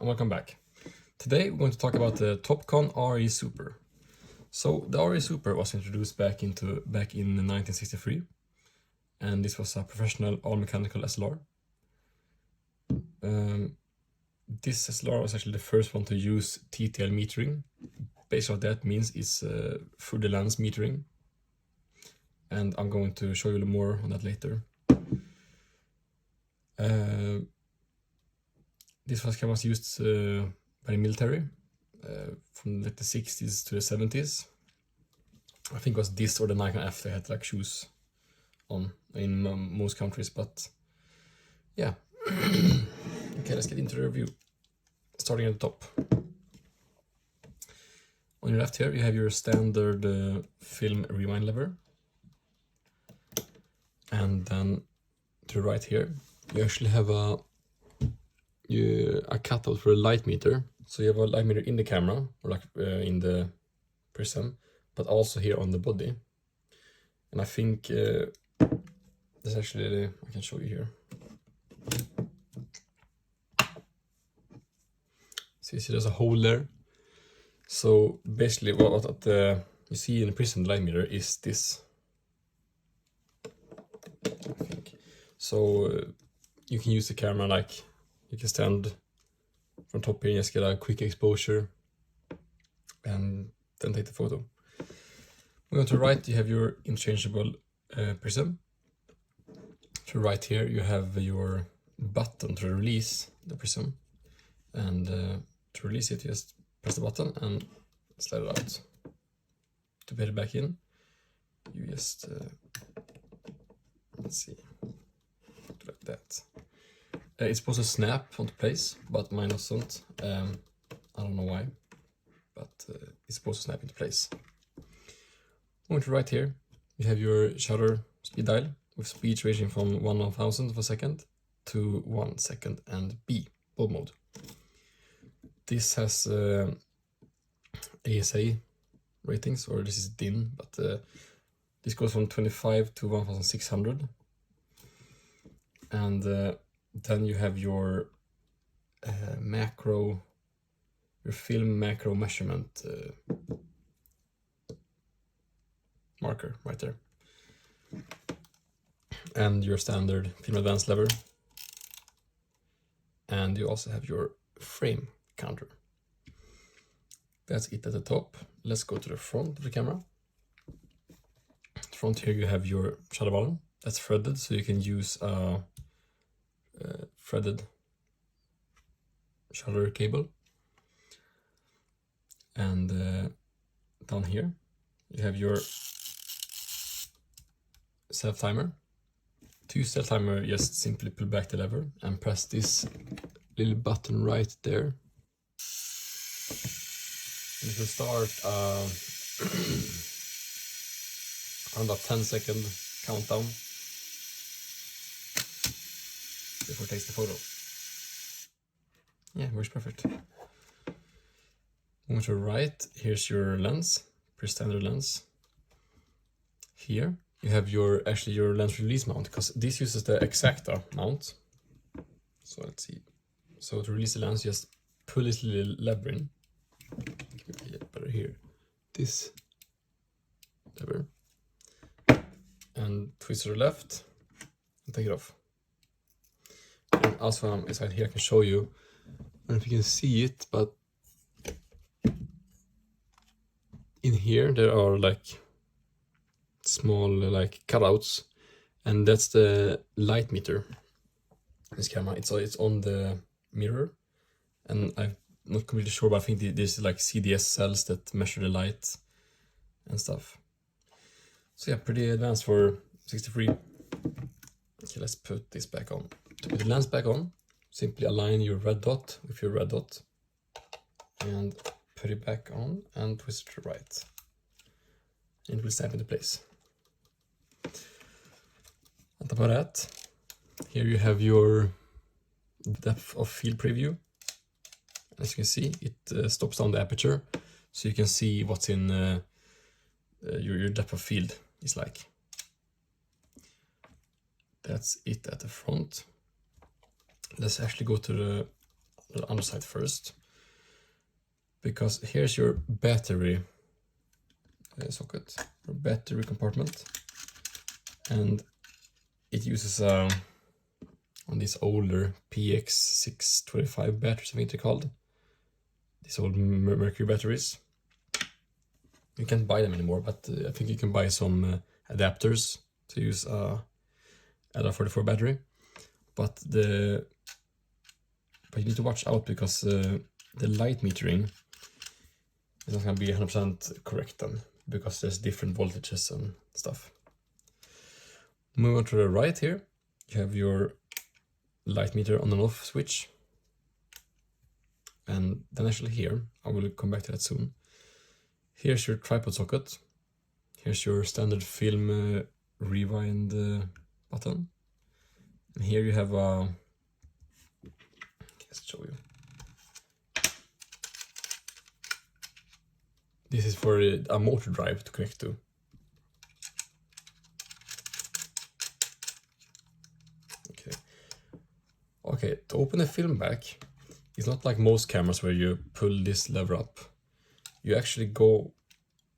and welcome back. Today we're going to talk about the Topcon RE Super. So the RE Super was introduced back in 1963, and this was a professional all-mechanical SLR. This SLR was actually the first one to use TTL metering. Basically what that means is through the lens metering, and I'm going to show you a little more on that later. This camera was used by the military from like the 60s to the 70s. I think it was this or the Nikon F they had like shoes on in most countries, but yeah. Okay, let's get into the review. Starting at the top. On your left here you have your standard film rewind lever, and then to the right here you actually have a cutout for a light meter. So you have a light meter in the camera, or like in the prism, but also here on the body. And I think there's actually, I can show you here. So you see there's a hole there. So basically what you see in the prism light meter is this. I think. So you can use the camera like, you can stand from top here and just get a quick exposure and then take the photo. Moving to the right, you have your interchangeable prism. To the right here, you have your button to release the prism. And to release it, you just press the button and slide it out. To put it back in, you just, let's see, like that. It's supposed to snap onto place, but mine doesn't. I don't know why, but it's supposed to snap into place. Moving to right here, you have your shutter speed dial with speeds ranging from 1/1000 of a second to 1 second and B, bulb mode. This has ASA ratings, or this is DIN, but this goes from 25 to 1600. And then you have your your film macro measurement marker right there, and your standard film advance lever, and you also have your frame counter. That's it at the top. Let's go to the front of the camera. At the front here you have your shutter button that's threaded, so you can use a threaded shutter cable. And down here you have your self timer. To use self timer, just simply pull back the lever and press this little button right there. And it will start around a 10-second countdown before it takes the photo. Yeah, works perfect. Moving to the right, here's your lens, pretty standard lens. Here you have your lens release mount, because this uses the Exacta mount. So let's see. So to release the lens, just pull this little lever in. Can get better here. This lever, and twist to the left and take it off. And also inside here I can show you, I don't know if you can see it, but in here there are like small like cutouts, and that's the light meter. This camera, it's on the mirror, and I'm not completely sure, but I think there's like CDS cells that measure the light and stuff. So yeah, pretty advanced for 63. Okay, let's put this back on. To put the lens back on, simply align your red dot with your red dot and put it back on and twist it to the right. And it will snap into place. On top of that, here you have your depth of field preview. As you can see, it stops down the aperture, so you can see what's in your depth of field is like. That's it at the front. Let's actually go to the the underside first, because here's your battery socket, or battery compartment, and it uses on these older PX625 batteries, I think they're called, these old mercury batteries. You can't buy them anymore, but I think you can buy some adapters to use a LR44 battery. But you need to watch out, because the light metering is not going to be 100% correct then, because there's different voltages and stuff. Move on to the right here, you have your light meter on and off switch. And then actually here, I will come back to that soon. Here's your tripod socket. Here's your standard film rewind button. And here you have a, let's show you. This is for a motor drive to connect to. Okay, to open the film back, it's not like most cameras where you pull this lever up. You actually go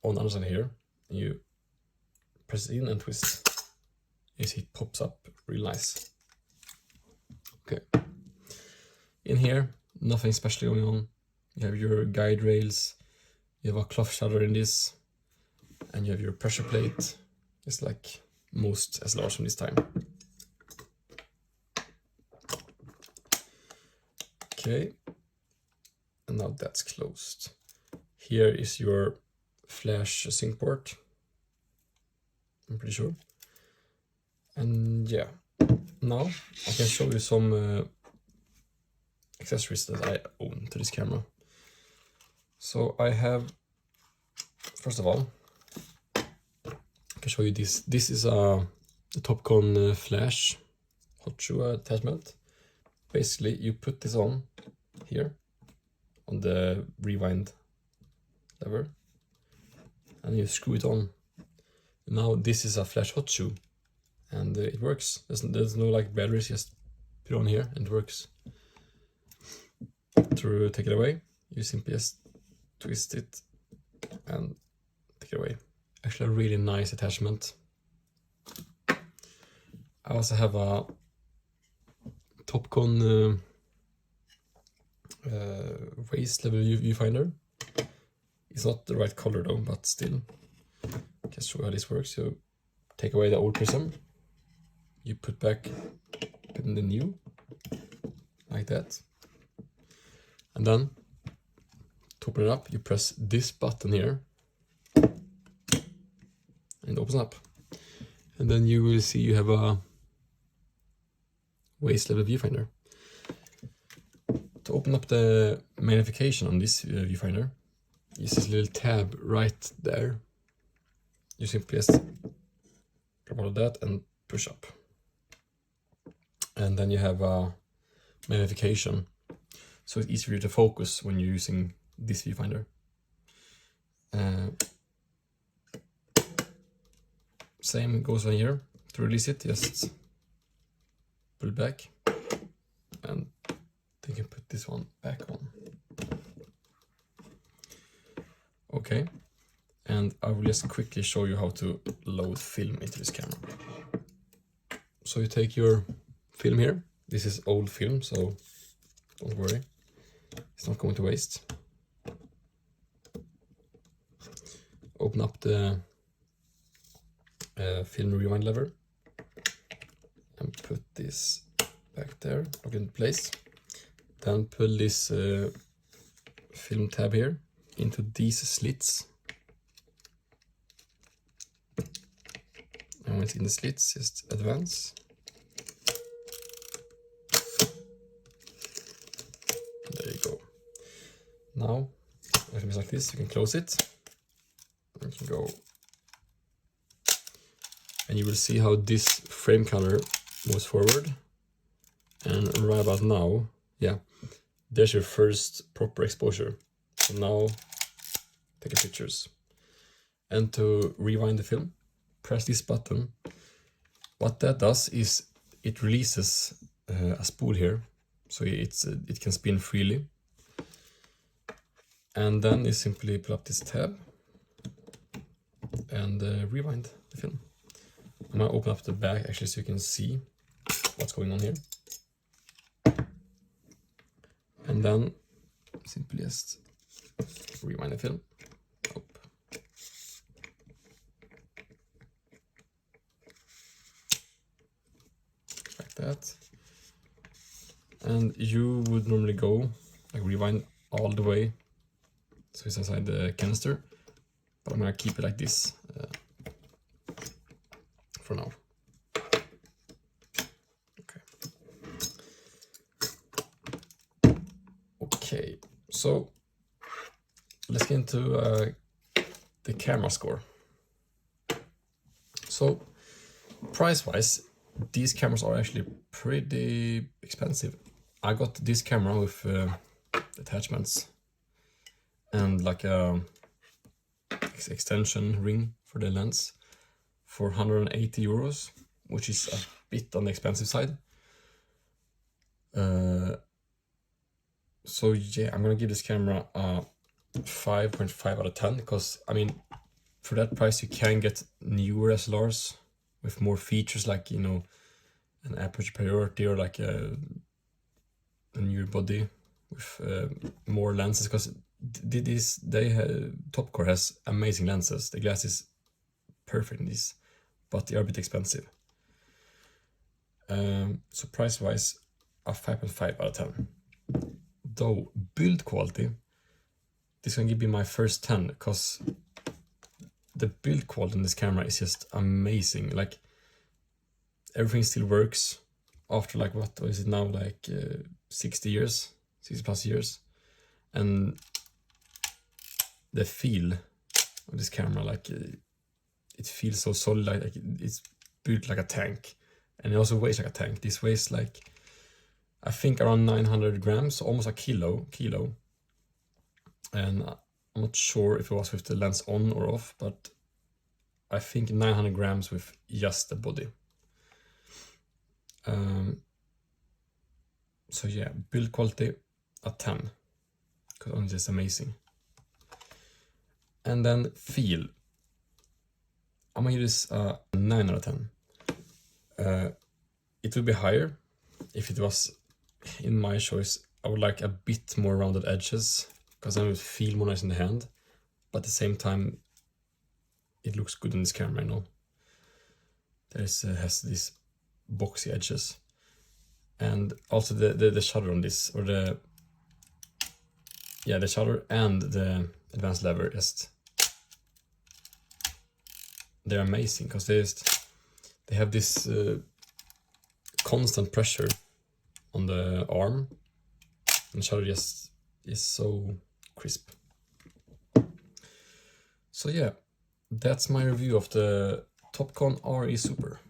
on the other side here, and you press it in and twist. You see it pops up real nice. Okay. In here, nothing special going on. You have your guide rails, you have a cloth shutter in this, and you have your pressure plate, just like most SLRs from this time. Okay, and now that's closed. Here is your flash sync port, I'm pretty sure. And yeah, now I can show you some accessories that I own to this camera. So I have, first of all, I can show you this. This is the Topcon flash hot shoe attachment. Basically, you put this on here, on the rewind lever, and you screw it on. Now this is a flash hot shoe, and it works. There's no like batteries, just put it on here and it works. To take it away, you simply just twist it and take it away. Actually a really nice attachment. I also have a Topcon waist level viewfinder. It's not the right color though, but still. Just show how this works. You take away the old prism, you put in the new, like that. And then, to open it up, you press this button here, and it opens up. And then you will see you have a waist level viewfinder. To open up the magnification on this viewfinder, is this little tab right there. You simply just grab all of that and push up. And then you have a magnification, so it's easier to focus when you're using this viewfinder. Same goes on here. To release it, just pull it back, and then you can put this one back on. Okay, and I will just quickly show you how to load film into this camera. So you take your film here. This is old film, so don't worry, it's not going to waste. Open up the film rewind lever and put this back there, lock it in place. Then pull this film tab here into these slits. And when it's in the slits, just advance. There you go. Now, if it's like this, you can close it. And you can go. And you will see how this frame color moves forward. And right about now, yeah, there's your first proper exposure. So now, take pictures. And to rewind the film, press this button. What that does is it releases a spool here, so it can spin freely. And then you simply pull up this tab and rewind the film. I'm gonna open up the back actually so you can see what's going on here. And then simply just rewind the film. Like that. And you would normally go like rewind all the way, so it's inside the canister, but I'm gonna keep it like this for now. Okay, so let's get into the camera score. So price-wise, these cameras are actually pretty expensive. I got this camera with attachments and like a extension ring for the lens for 180 euros, which is a bit on the expensive side. So yeah, I'm gonna give this camera a 5.5 out of 10, because I mean, for that price you can get newer SLRs with more features, like, you know, an aperture priority or like a newer body with more lenses, because Topcon has amazing lenses. The glass is perfect in these, but they are a bit expensive. So price wise, a 5.5 out of 10. Though build quality, this can give me my first 10, because the build quality in this camera is just amazing. Like, everything still works after like, what is it now, like 60 plus years, and the feel of this camera, like it feels so solid, like it's built like a tank, and it also weighs like a tank. This weighs like, I think, around 900 grams, almost a kilo. And I'm not sure if it was with the lens on or off, but I think 900 grams with just the body. So yeah, build quality a 10, because it's just amazing. And then feel, I'm gonna give this a 9 out of 10. It would be higher if it was in my choice. I would like a bit more rounded edges, because then it would feel more nice in the hand, but at the same time it looks good in this camera, you know. There's has these boxy edges, and also the shutter on this, or the shutter and the advanced lever, they're amazing, because they have this constant pressure on the arm, and the shutter just is so crisp. So yeah, that's my review of the Topcon RE Super.